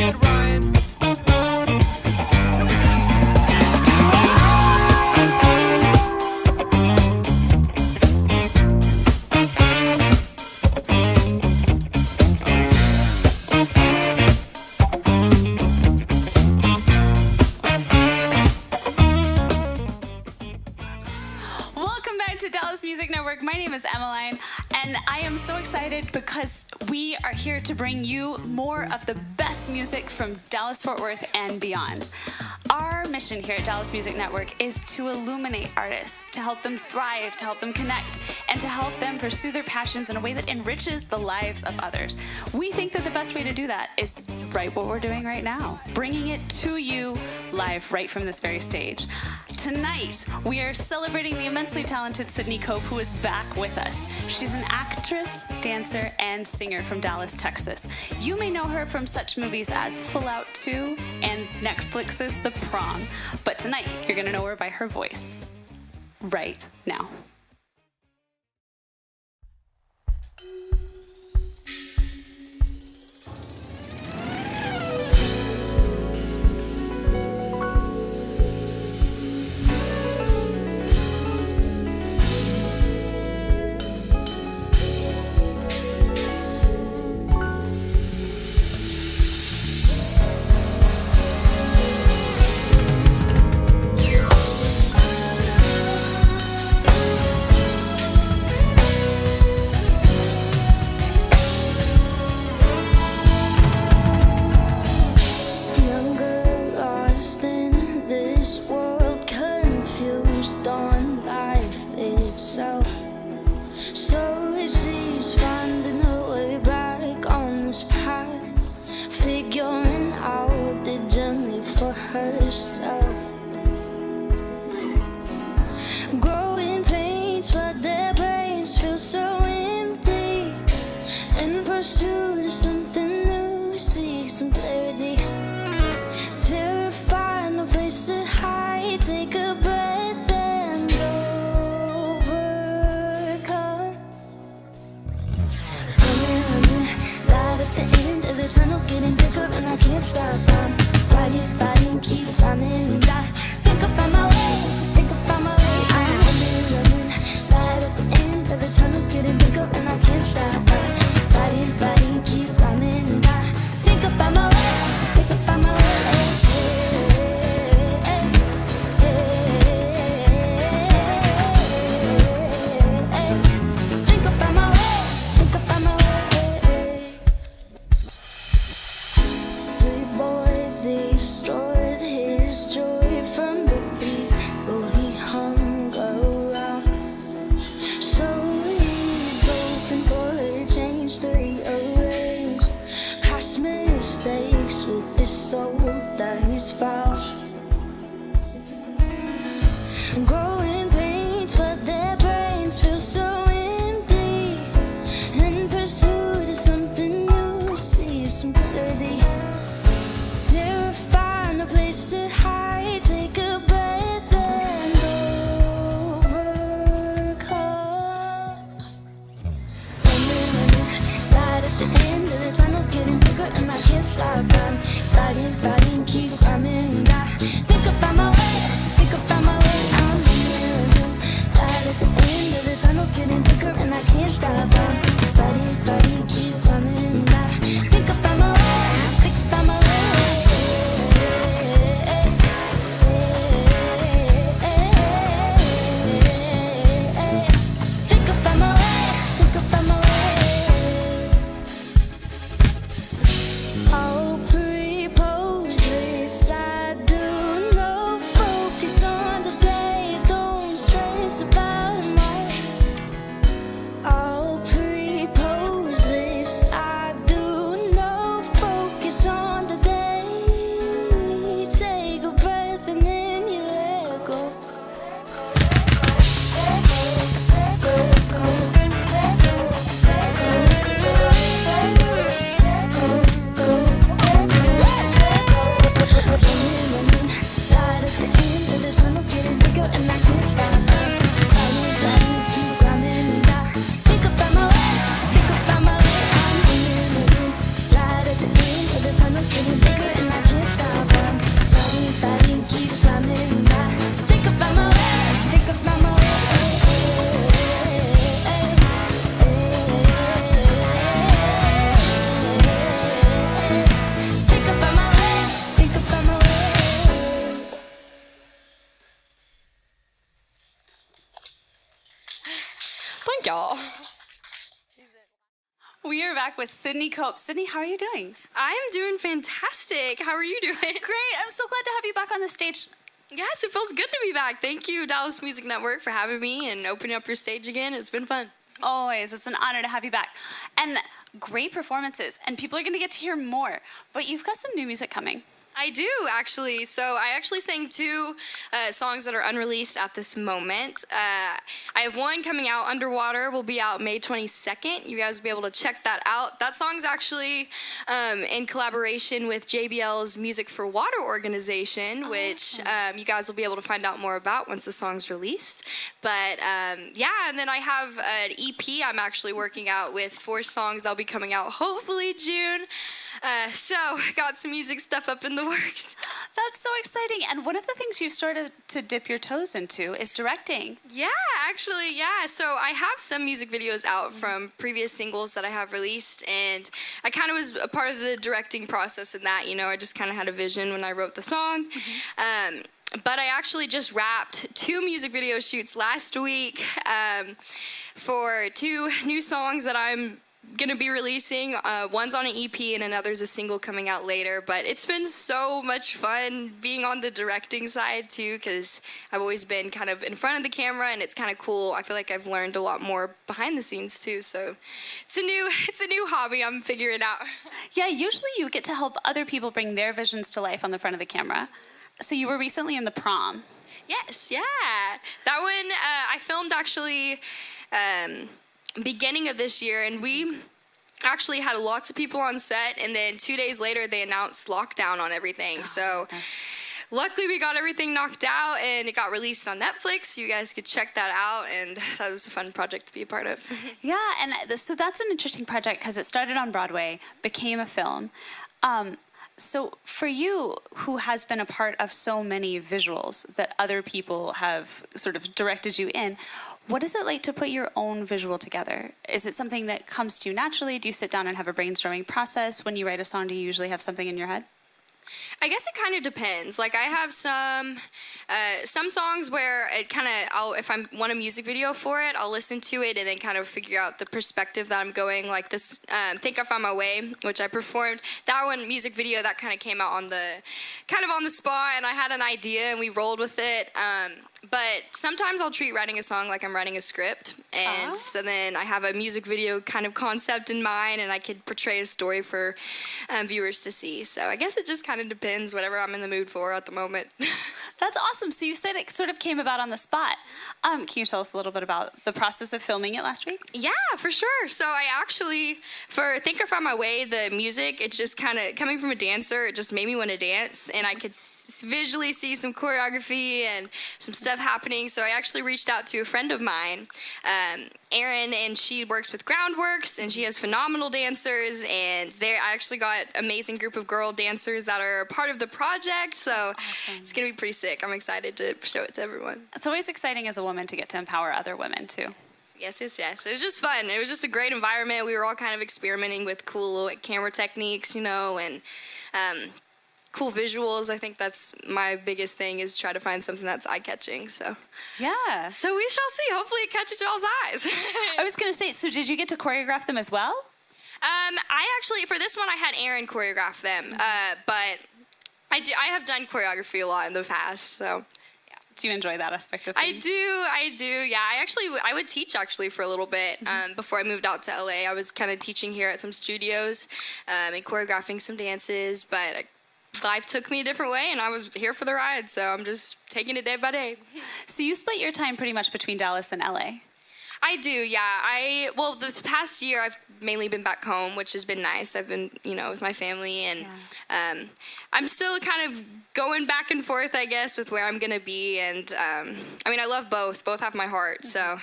get right. Welcome back to Dallas Music Network. My name is Emmeline, and I am so excited because we are here to bring you more of the best music from Dallas, Fort Worth, and beyond. Our mission here at Dallas Music Network is to illuminate artists, to help them thrive, to help them connect, and to help them pursue their passions in a way that enriches the lives of others. We think that the best way to do that is right what we're doing right now, bringing it to you live right from this very stage. Tonight, we are celebrating the immensely talented Sydney Cope, who is back with us. She's an actress, dancer, and singer from Dallas, Texas. You may know her from such movies as Full Out 2 and Netflix's The Prom, but tonight you're going to know her by her voice right now. So she's finding her way back on this path, figuring out the journey for herself. Growing pains, but their brains feel so empty. In pursuit of something new, seek some clarity. Terrified, no place to hide, take a breath and overcome. Light at the end of the tunnel's getting bigger and I can't stop. I'm fighting, keep climbing. I think I found my way, I'm running. Light at the end of the tunnel's getting bigger and I can't stop. I'm fighting, keep climbing. I think I found my way, Sweet boy destroyed his joy. y'all. We are back with Sydney Cope. Sydney, how are you doing? I'm doing fantastic. How are you doing? Great. I'm so glad to have you back on the stage. Yes, it feels good to be back. Thank you, Dallas Music Network, for having me and opening up your stage again. It's been fun. Always. It's an honor to have you back. And great performances. And people are going to get to hear more. But you've got some new music coming. I do, actually. So I actually sang two songs that are unreleased at this moment. I have one coming out, Underwater, will be out May 22nd. You guys will be able to check that out. That song's actually in collaboration with JBL's Music for Water organization, which you guys will be able to find out more about once the song's released. But yeah, and then I have an EP I'm actually working out with 4 songs that'll be coming out hopefully June. So got some music stuff up in the works. That's so exciting. And one of the things you've started to dip your toes into is directing. Yeah, actually, yeah. So I have some music videos out from previous singles that I have released, and I kind of was a part of the directing process in that. You know, I just kind of had a vision when I wrote the song. But I actually just wrapped 2 music video shoots last week for 2 new songs that I'm gonna be releasing. One's on an EP and another's a single coming out later. But it's been so much fun being on the directing side too, because I've always been kind of in front of the camera, and it's kind of cool. I feel like I've learned a lot more behind the scenes too. So it's a new hobby I'm figuring out. Yeah, usually you get to help other people bring their visions to life on the front of the camera. So you were recently in The Prom. Yes, yeah. That one I filmed actually beginning of this year, and we actually had lots of people on set, and then 2 days later they announced lockdown on everything. So luckily we got everything knocked out, and it got released on Netflix, so you guys could check that out, and that was a fun project to be a part of. Yeah, and so that's an interesting project because it started on Broadway, became a film. So for you, who has been a part of so many visuals that other people have sort of directed you in, what is it like to put your own visual together? Is it something that comes to you naturally? Do you sit down and have a brainstorming process? When you write a song, do you usually have something in your head? I guess it kind of depends. Like I have some songs where it kind of, if I want a music video for it, I'll listen to it and then kind of figure out the perspective that I'm going. Like this, Think I Found My Way, which I performed. That one music video that kind of came out on the spot, and I had an idea and we rolled with it. But sometimes I'll treat writing a song like I'm writing a script, and so then I have a music video kind of concept in mind, and I could portray a story for viewers to see. So I guess it just kind of depends, whatever I'm in the mood for at the moment. That's awesome. So you said it sort of came about on the spot. Can you tell us a little bit about the process of filming it last week? Yeah, for sure. So I actually, for Think I Found My Way, the music, it's just kind of coming from a dancer, it just made me want to dance, and I could visually see some choreography and some stuff happening. So I actually reached out to a friend of mine, Erin, and she works with Groundworks, and she has phenomenal dancers, and I actually got an amazing group of girl dancers that are part of the project. So it's gonna be pretty sick. I'm excited to show it to everyone. It's always exciting as a woman to get to empower other women too. Yes. It was just fun. It was just a great environment. We were all kind of experimenting with cool camera techniques, you know, and cool visuals. I think that's my biggest thing, is try to find something that's eye-catching. So yeah. So we shall see. Hopefully it catches y'all's eyes. I was going to say, so did you get to choreograph them as well? I actually, for this one, I had Aaron choreograph them, but I have done choreography a lot in the past, so. Do you enjoy that aspect of things? I do, yeah. I would teach actually for a little bit before I moved out to LA. I was kind of teaching here at some studios and choreographing some dances, but life took me a different way, and I was here for the ride, so I'm just taking it day by day. So you split your time pretty much between Dallas and LA? I do, yeah. Well, the past year I've mainly been back home, which has been nice. I've been, with my family, and I'm still kind of going back and forth, I guess, with where I'm going to be. And I love both. Both have my heart. So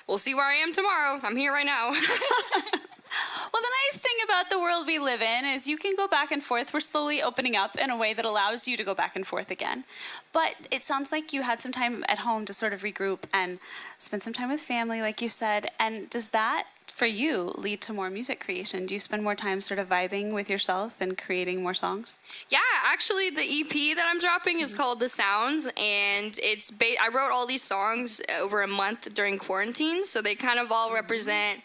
we'll see where I am tomorrow. I'm here right now. Well, the nice thing about the world we live in is you can go back and forth. We're slowly opening up in a way that allows you to go back and forth again. But it sounds like you had some time at home to sort of regroup and spend some time with family, like you said. And does that for you, lead to more music creation? Do you spend more time sort of vibing with yourself and creating more songs? Yeah, actually, the EP that I'm dropping is called The Sounds, and I wrote all these songs over a month during quarantine, so they kind of all represent,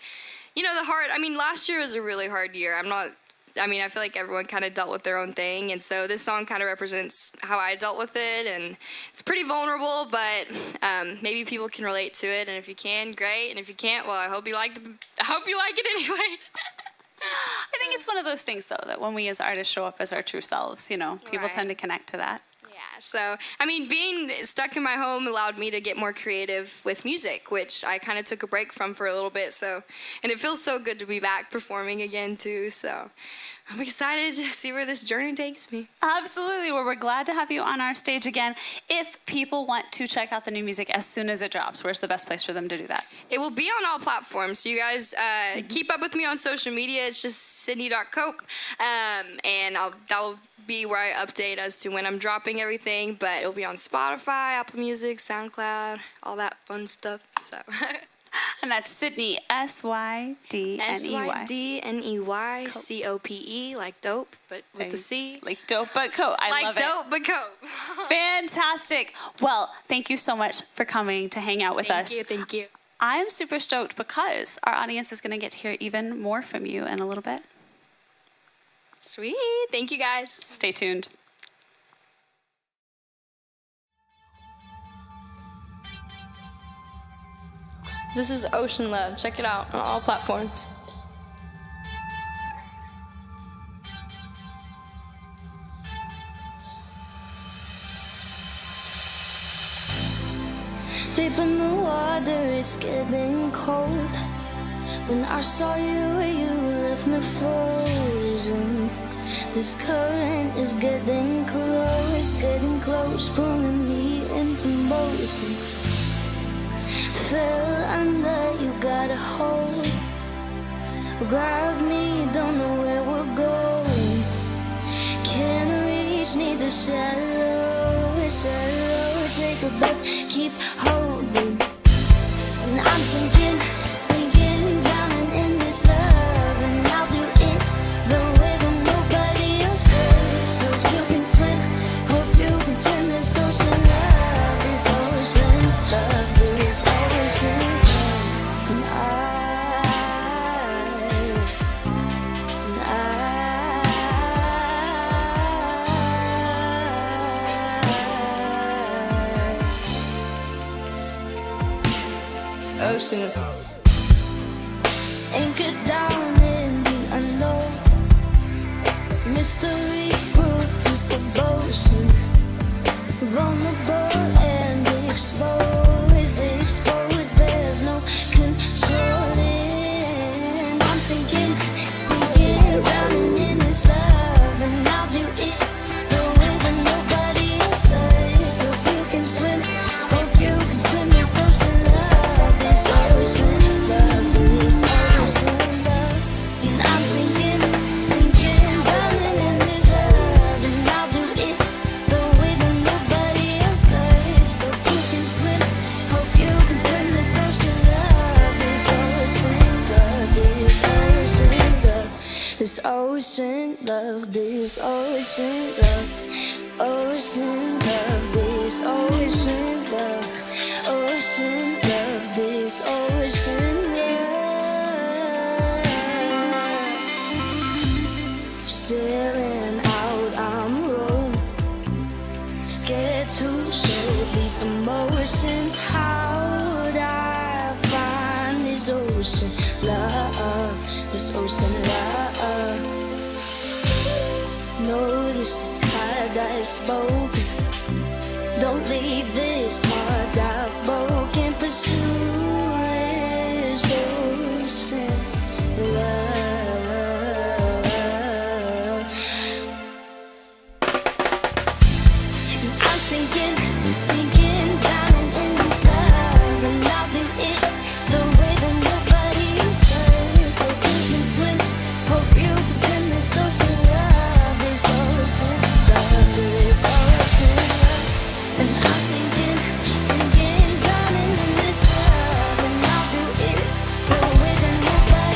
the hard. I mean, last year was a really hard year. I feel like everyone kind of dealt with their own thing, and so this song kind of represents how I dealt with it, and it's pretty vulnerable, but maybe people can relate to it, and if you can, great, and if you can't, well, I hope you like it anyways. I think it's one of those things, though, that when we as artists show up as our true selves, people Right. tend to connect to that. Yeah, so, being stuck in my home allowed me to get more creative with music, which I kind of took a break from for a little bit, and it feels so good to be back performing again, too, so I'm excited to see where this journey takes me. Absolutely. Well, we're glad to have you on our stage again. If people want to check out the new music as soon as it drops, where's the best place for them to do that? It will be on all platforms, so you guys keep up with me on social media. It's just Sydney.coke, and that will be where I update as to when I'm dropping everything, but it'll be on Spotify, Apple Music, SoundCloud, all that fun stuff. So And that's Sydney, Sydney. Sydney Cope, like dope, but with the C. Like dope but cope. I love it. Like dope but cope. Fantastic. Well, thank you so much for coming to hang out with us. Thank you. I'm super stoked because our audience is going to get to hear even more from you in a little bit. Sweet. Thank you, guys. Stay tuned. This is Ocean Love. Check it out on all platforms. Deep in the water, it's getting cold. When I saw you, you left me frozen. This current is getting close, pulling me into motion. Fell under, you got a hold. Grab me, don't know where we're going. Can't reach, need the shallow, take a breath, keep holding. And I'm sinking, drowning in this love. And I'll do it the way that nobody else does. So you can swim, hope you can swim this ocean love. This ocean love, this ocean love. And Ocean. anchored down in the unknown. Mystery proof is devotion. Vulnerable and exposed. There's no controlling. I'm sinking, drowning in this love. And I'll do it the way that nobody else does. So if you can swim, hope you can swim this ocean love. This ocean love, this ocean love. And I'm sinking, drowning in this love. And I'll do it the way that nobody else does. So if you can swim, hope you can swim this ocean love. This ocean love, this ocean love. This ocean love, this ocean love. Ocean love, this ocean love. Ocean love, this ocean love. Sailing out, I'm roaming. Scared to show these emotions. How'd I find this ocean love? This ocean love. Notice the tide I've spoken. Don't leave this heart I've broken. Pursue this ocean love. I'm sinking, drowning in this love. And I'll do it the way that nobody else does. So you can swim, hope you can swim this ocean love. This ocean love, this ocean love. And I'm sinking, drowning in this love. And I'll do it the way that nobody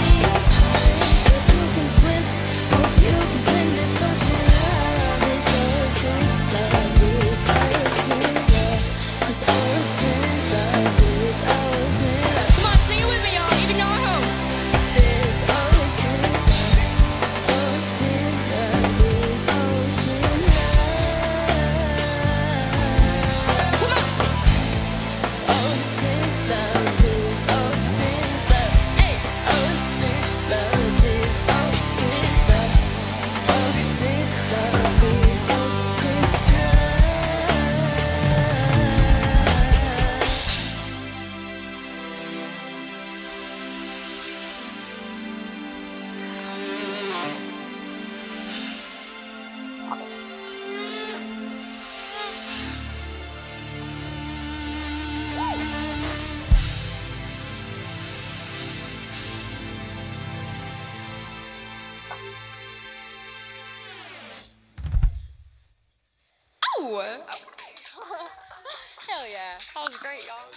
Woo! Hell yeah. That was great, y'all.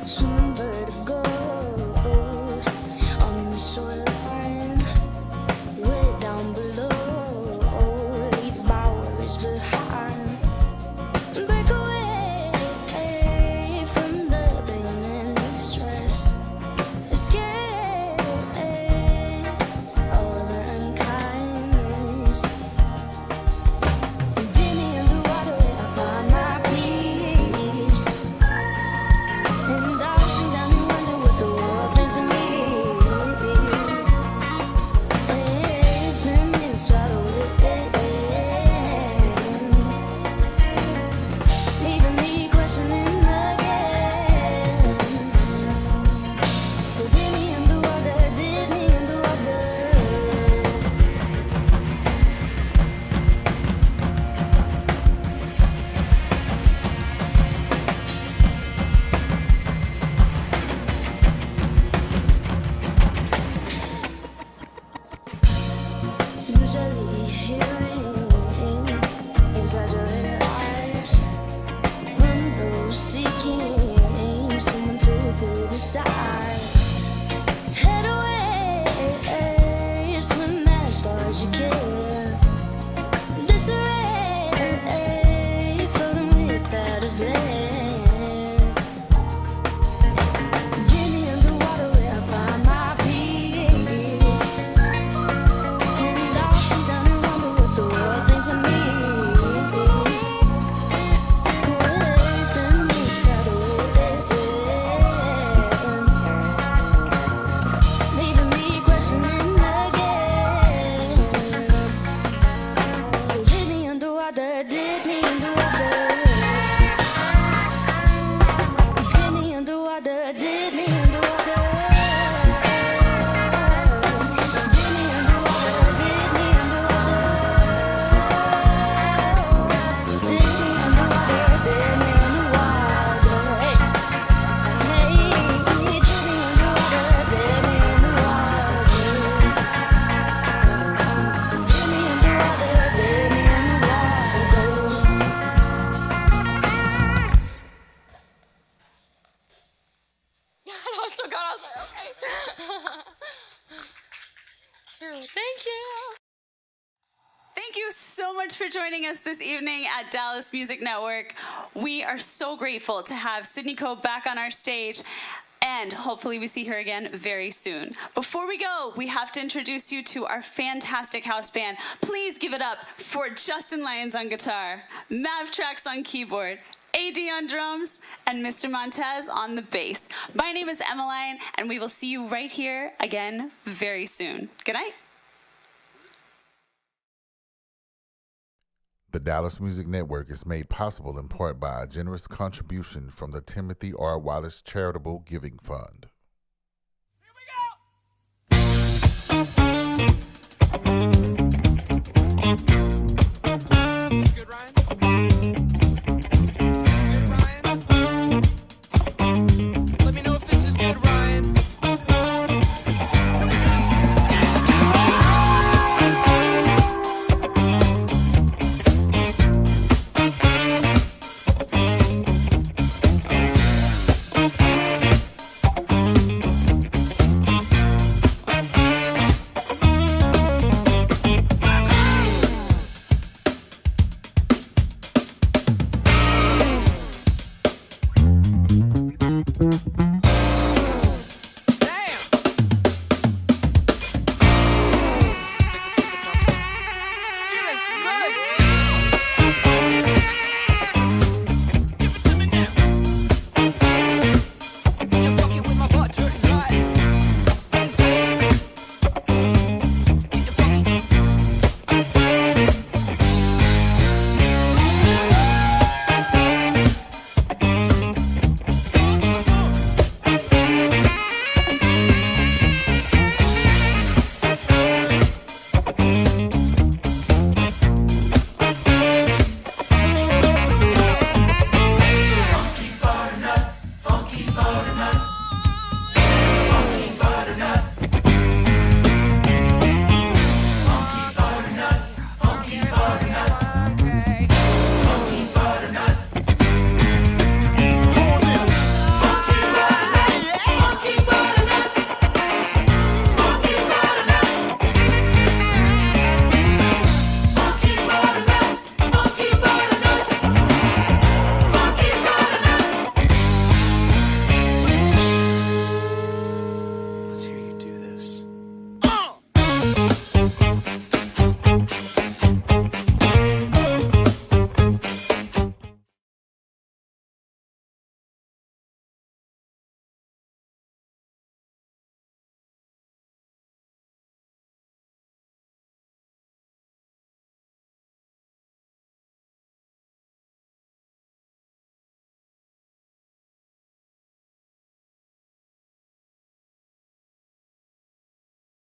Swimming bird of gold on the shoreline, way down below. Leave my worries behind. Break away from the pain and the stress. Escape all the unkindness. Dig me underwater where I find my peace. And I'll sit down and wonder what the world doesn't need. Let me swallow it, leaving me questioning again. So dig me underwater, dig me underwater. Usually hearing exaggerated lies from those seeking someone to put aside. Head away, swim as far as you can. Disarray, floating without a plan. Get me underwater where I find my peace. And I'll sit down and wonder what the world thinks of me. Within this shadow, leaving me questioning again. So dig me underwater, dig me underwater. Dig me underwater, dig me underwater. Dig me underwater, dig me underwater. Dig me underwater, dig me underwater. Hey, dig me underwater, dig me underwater. Dig me underwater, dig me underwater. That was so good. I was like, okay. Thank you. Thank you so much for joining us this evening at Dallas Music Network. We are so grateful to have Sydney Coe back on our stage, and hopefully we see her again very soon. Before we go, we have to introduce you to our fantastic house band. Please give it up for Justin Lyons on guitar, Mav Trax on keyboard, AD on drums, and Mr. Montez on the bass. My name is Emmeline, and we will see you right here again very soon. Good night. The Dallas Music Network is made possible in part by a generous contribution from the Timothy R. Wallace Charitable Giving Fund.